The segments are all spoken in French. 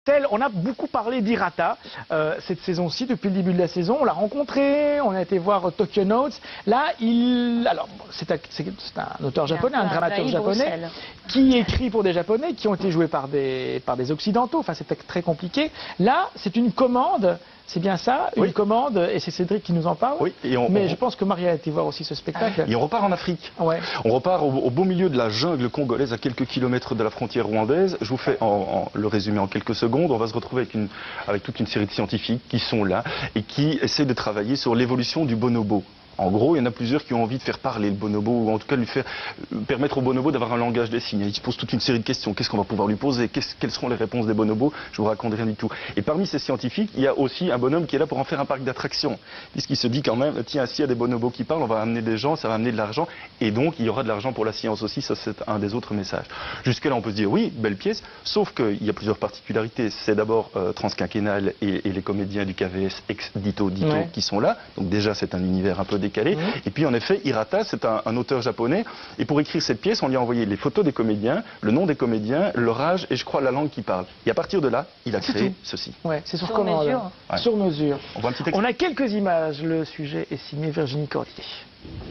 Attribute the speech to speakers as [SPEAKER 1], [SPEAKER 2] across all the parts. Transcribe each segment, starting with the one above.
[SPEAKER 1] XXL. On a beaucoup parlé d'Hirata cette saison-ci, depuis le début de la saison. On l'a rencontré, on a été voir Tokyo Notes. Là, alors, c'est un auteur japonais, un dramaturge japonais, qui écrit pour des Japonais, qui ont été joués par des Occidentaux. Enfin, c'était très compliqué. Là, c'est une commande. C'est bien ça, une commande, et c'est Cédric qui nous en parle.
[SPEAKER 2] Oui,
[SPEAKER 1] mais je pense que Maria a été voir aussi ce spectacle.
[SPEAKER 2] Et on repart en Afrique.
[SPEAKER 1] Ouais.
[SPEAKER 2] On repart au beau milieu de la jungle congolaise, à quelques kilomètres de la frontière rwandaise. Je vous fais le résumé en quelques secondes. On va se retrouver avec toute une série de scientifiques qui sont là et qui essaient de travailler sur l'évolution du bonobo. En gros, il y en a plusieurs qui ont envie de faire parler le bonobo, ou en tout cas de lui faire permettre au bonobo d'avoir un langage des signes. Il se pose toute une série de questions. Qu'est-ce qu'on va pouvoir lui poser? Quelles seront les réponses des bonobos? Je vous raconte rien du tout. Et parmi ces scientifiques, il y a aussi un bonhomme qui est là pour en faire un parc d'attractions. Puisqu'il se dit quand même, tiens, s'il y a des bonobos qui parlent, on va amener des gens, ça va amener de l'argent. Et donc, il y aura de l'argent pour la science aussi. Ça, c'est un des autres messages. Jusque-là, on peut se dire, oui, belle pièce. Sauf qu'il y a plusieurs particularités. C'est d'abord Transquinquennal et les comédiens du KVS ex-Dito qui sont là. Donc déjà, c'est un univers un peu décalé. Et puis en effet, Hirata, c'est un auteur japonais, et pour écrire cette pièce, on lui a envoyé les photos des comédiens, le nom des comédiens, leur âge et je crois la langue qu'ils parlent. Et à partir de là, il a créé ceci.
[SPEAKER 1] Ouais, c'est sur commande. Mesure. Ouais. Sur mesure.
[SPEAKER 2] On voit un petit texte.
[SPEAKER 1] On a quelques images, le sujet est signé Virginie Cordier.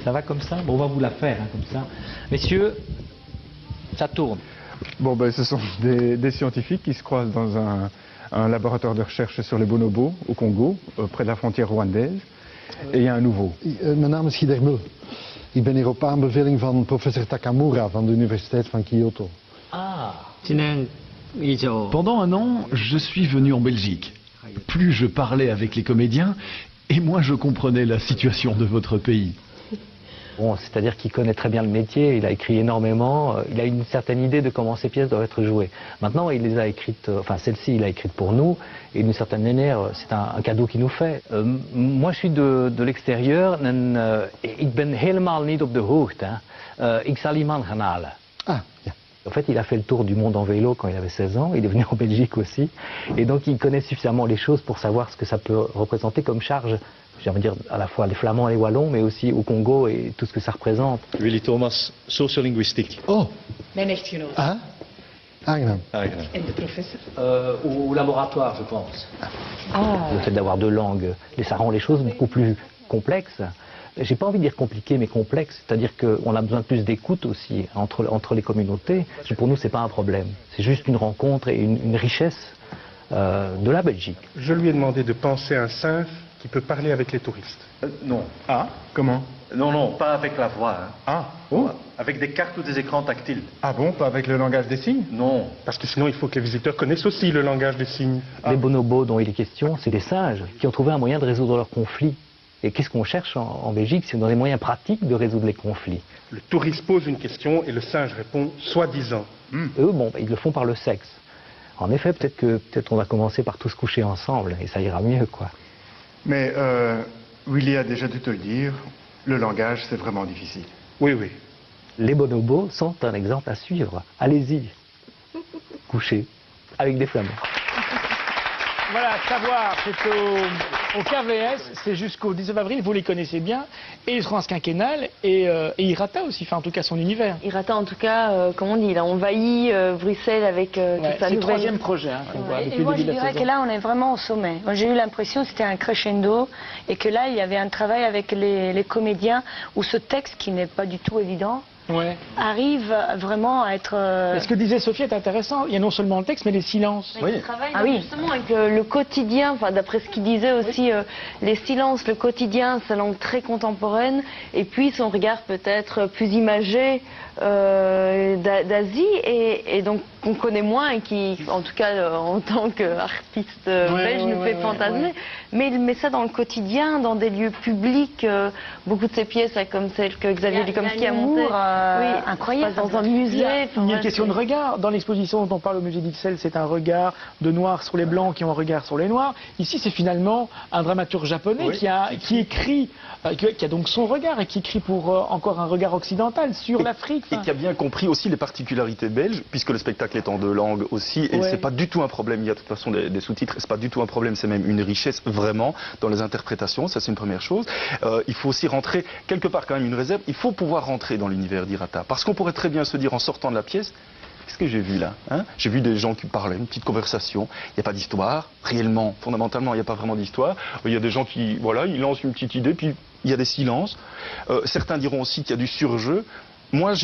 [SPEAKER 3] Ça va comme ça? Bon, on va vous la faire comme ça. Messieurs, ça tourne.
[SPEAKER 4] Bon, ben ce sont des scientifiques qui se croisent dans un laboratoire de recherche sur les bonobos au Congo, près de la frontière rwandaise. Et il y a un nouveau.
[SPEAKER 5] Mijn naam is Guider Mul. Ik ben hier op aanbeveling van professor Takamura van de Universiteit van Kyoto.
[SPEAKER 6] Pendant un an, je suis venu en Belgique. Plus je parlais avec les comédiens, et moins je comprenais la situation de votre pays.
[SPEAKER 7] Bon, c'est-à-dire qu'il connaît très bien le métier, il a écrit énormément, il a une certaine idée de comment ces pièces doivent être jouées. Maintenant, il les a écrites, enfin celle-ci, il a écrite pour nous, et d'une certaine manière, c'est un cadeau qu'il nous fait. Moi, je suis de l'extérieur, ik ben helemaal niet op de hoogte. Ik zal iemand gaan halen.
[SPEAKER 5] Ah, ja.
[SPEAKER 7] En fait, il a fait le tour du monde en vélo quand il avait 16 ans, il est venu en Belgique aussi, et donc il connaît suffisamment les choses pour savoir ce que ça peut représenter comme charge. J'ai envie de dire à la fois les Flamands et les Wallons, mais aussi au Congo et tout ce que ça représente.
[SPEAKER 8] Willy Thomas, sociolinguïstique.
[SPEAKER 5] Oh.
[SPEAKER 9] Mijn echtgenoot.
[SPEAKER 5] Ah, aangenaam.
[SPEAKER 9] En de professeur?
[SPEAKER 3] Au laboratoire, je pense.
[SPEAKER 7] Ah. Le fait d'avoir deux langues, ça rend les choses beaucoup plus complexes. J'ai pas envie de dire compliqué, mais complexe. C'est-à-dire qu'on a besoin de plus d'écoute aussi entre les communautés. Pour nous, c'est pas un problème. C'est juste une rencontre et une richesse de la Belgique.
[SPEAKER 10] Je lui ai demandé de penser un singe qui peut parler avec les touristes.
[SPEAKER 8] Non.
[SPEAKER 4] Ah, comment?
[SPEAKER 8] Non, pas avec la voix. Hein.
[SPEAKER 4] Ah, oh.
[SPEAKER 8] Avec des cartes ou des écrans tactiles.
[SPEAKER 4] Ah bon, pas avec le langage des signes?
[SPEAKER 8] Non.
[SPEAKER 10] Parce que sinon, il faut que les visiteurs connaissent aussi le langage des signes.
[SPEAKER 7] Les bonobos dont il est question, c'est des singes qui ont trouvé un moyen de résoudre leurs conflits. Et qu'est-ce qu'on cherche en Belgique? C'est dans des moyens pratiques de résoudre les conflits.
[SPEAKER 10] Le touriste pose une question et le singe répond soi-disant.
[SPEAKER 7] Eux, bon, ils le font par le sexe. En effet, peut-être on va commencer par tous coucher ensemble et ça ira mieux, quoi.
[SPEAKER 4] Mais Willy a déjà dû te le dire, le langage c'est vraiment difficile.
[SPEAKER 10] Oui, oui.
[SPEAKER 7] Les bonobos sont un exemple à suivre. Allez-y, couchez avec des flamands.
[SPEAKER 1] Voilà, savoir, c'est au KVS, c'est jusqu'au 19 avril, vous les connaissez bien, et Transquinquennal et Hirata aussi, enfin en tout cas son univers.
[SPEAKER 11] Hirata en tout cas, comme on dit, il a envahi Bruxelles avec toute sa nouvelle...
[SPEAKER 1] C'est le troisième projet qu'on voit depuis
[SPEAKER 9] et moi
[SPEAKER 1] le début
[SPEAKER 9] je
[SPEAKER 1] de la
[SPEAKER 9] dirais
[SPEAKER 1] saison.
[SPEAKER 9] que là on est vraiment au sommet. Moi, j'ai eu l'impression que c'était un crescendo et que là il y avait un travail avec les comédiens où ce texte qui n'est pas du tout évident arrive vraiment à être...
[SPEAKER 1] Ce que disait Sophie est intéressant, il y a non seulement le texte mais les silences.
[SPEAKER 11] Il travaille justement avec le quotidien, enfin, d'après ce qu'il disait aussi, les silences, le quotidien, sa langue très contemporaine, et puis son regard peut-être plus imagé d'Asie, et donc qu'on connaît moins et qui, en tout cas en tant qu'artiste belge, nous fait fantasmer. Mais il met ça dans le quotidien, dans des lieux publics, beaucoup de ses pièces, comme celle que Xavier Likomski a montée. Incroyable. Dans un musée.
[SPEAKER 1] Il y a une question de regard. Dans l'exposition dont on parle au musée d'Ixelles, c'est un regard de noirs sur les blancs qui ont un regard sur les noirs. Ici, c'est finalement un dramaturge japonais qui écrit, qui a donc son regard et qui écrit pour encore un regard occidental sur l'Afrique.
[SPEAKER 2] Et qui a bien compris aussi les particularités belges, puisque le spectacle est en deux langues aussi, et c'est pas du tout un problème. Il y a de toute façon des sous-titres, c'est pas du tout un problème, c'est même une richesse vraiment dans les interprétations. Ça, c'est une première chose. Il faut aussi rentrer quelque part quand même une réserve. Il faut pouvoir rentrer dans l'univers d'Hirata. Parce qu'on pourrait très bien se dire en sortant de la pièce, Qu'est-ce que j'ai vu là, hein? J'ai vu des gens qui parlaient, une petite conversation. Il n'y a pas d'histoire, réellement, fondamentalement, il n'y a pas vraiment d'histoire. Il y a des gens qui, voilà, ils lancent une petite idée, puis il y a des silences. Certains diront aussi qu'il y a du surjeu. Moi,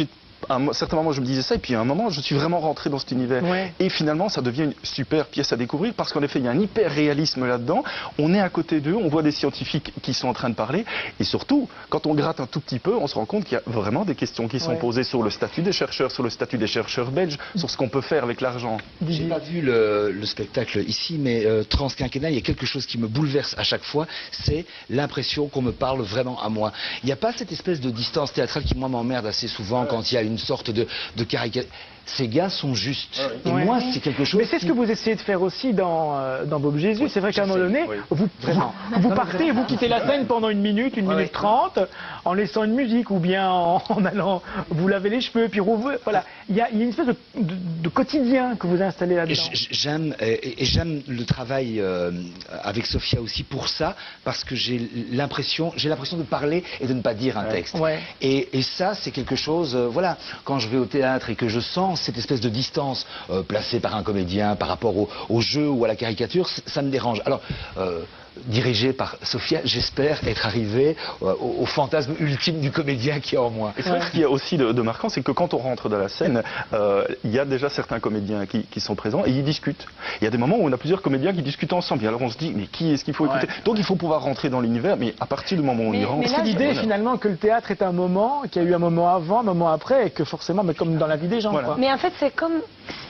[SPEAKER 2] à un certain moment, je me disais ça, et puis à un moment, je suis vraiment rentré dans cet univers. Ouais. Et finalement, ça devient une super pièce à découvrir, parce qu'en effet, il y a un hyper-réalisme là-dedans. On est à côté d'eux, on voit des scientifiques qui sont en train de parler, et surtout, quand on gratte un tout petit peu, on se rend compte qu'il y a vraiment des questions qui sont posées sur le statut des chercheurs, sur le statut des chercheurs belges, sur ce qu'on peut faire avec l'argent.
[SPEAKER 12] J'ai pas vu le spectacle ici, mais Transquinquennal, il y a quelque chose qui me bouleverse à chaque fois, c'est l'impression qu'on me parle vraiment à moi. Il n'y a pas cette espèce de distance théâtrale qui, moi, m'emmerde assez souvent quand il y a une sorte de caricature. Ces gars sont justes. Et moi, c'est quelque chose.
[SPEAKER 1] Mais c'est ce que vous essayez de faire aussi dans Bob Jésus. C'est vrai qu'à un moment donné, vous partez et vous quittez la scène pendant 1 minute, 1 minute 30, en laissant une musique ou bien en allant vous laver les cheveux, puis voilà. Il y a une espèce de quotidien que vous installez là-dedans.
[SPEAKER 12] J'aime le travail avec Sophia aussi pour ça, parce que j'ai l'impression de parler et de ne pas dire un texte. Et ça, c'est quelque chose. Voilà, quand je vais au théâtre et que je sens cette espèce de distance placée par un comédien par rapport au jeu ou à la caricature, ça me dérange. Alors, dirigé par Sophia, j'espère être arrivé au fantasme ultime du comédien qui est en moi.
[SPEAKER 2] Et c'est vrai ce qu'il y a aussi de marquant, c'est que quand on rentre dans la scène, il y a déjà certains comédiens qui sont présents et ils discutent. Il y a des moments où on a plusieurs comédiens qui discutent ensemble. Et alors on se dit, mais qui est-ce qu'il faut écouter? Donc il faut pouvoir rentrer dans l'univers, mais à partir du moment où on y rentre...
[SPEAKER 1] C'est l'idée finalement que le théâtre est un moment, qu'il y a eu un moment avant, un moment après, et que forcément, mais comme dans la vie des gens. Quoi.
[SPEAKER 9] Mais en fait, c'est comme...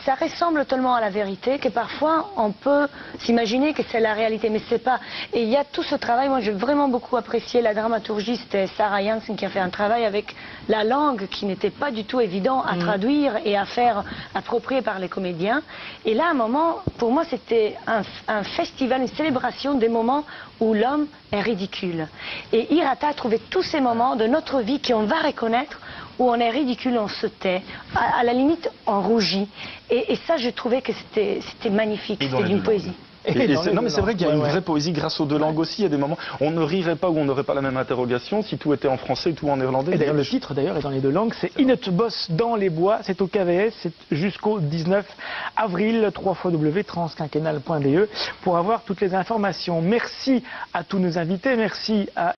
[SPEAKER 9] Ça ressemble tellement à la vérité que parfois on peut s'imaginer que c'est la réalité, mais c'est pas. Et il y a tout ce travail. Moi, j'ai vraiment beaucoup apprécié la dramaturgie. C'était Sarah Janssen qui a fait un travail avec la langue qui n'était pas du tout évident à traduire et à faire approprier par les comédiens. Et là, à un moment, pour moi, c'était un festival, une célébration des moments où l'homme est ridicule. Et Hirata a trouvé tous ces moments de notre vie qu'on va reconnaître, où on est ridicule, on se tait, à la limite on rougit. Et ça, je trouvais que c'était magnifique, c'était d'une poésie.
[SPEAKER 2] Non mais c'est vrai qu'il y a une vraie poésie grâce aux deux langues aussi. Il y a des moments où on ne rirait pas ou on n'aurait pas la même interrogation si tout était en français et tout en néerlandais.
[SPEAKER 1] Et d'ailleurs le titre est dans les deux langues, c'est Inet Boss dans les bois, c'est au KVS, c'est jusqu'au 19 avril, www.transquinquennal.be pour avoir toutes les informations. Merci à tous nos invités, merci à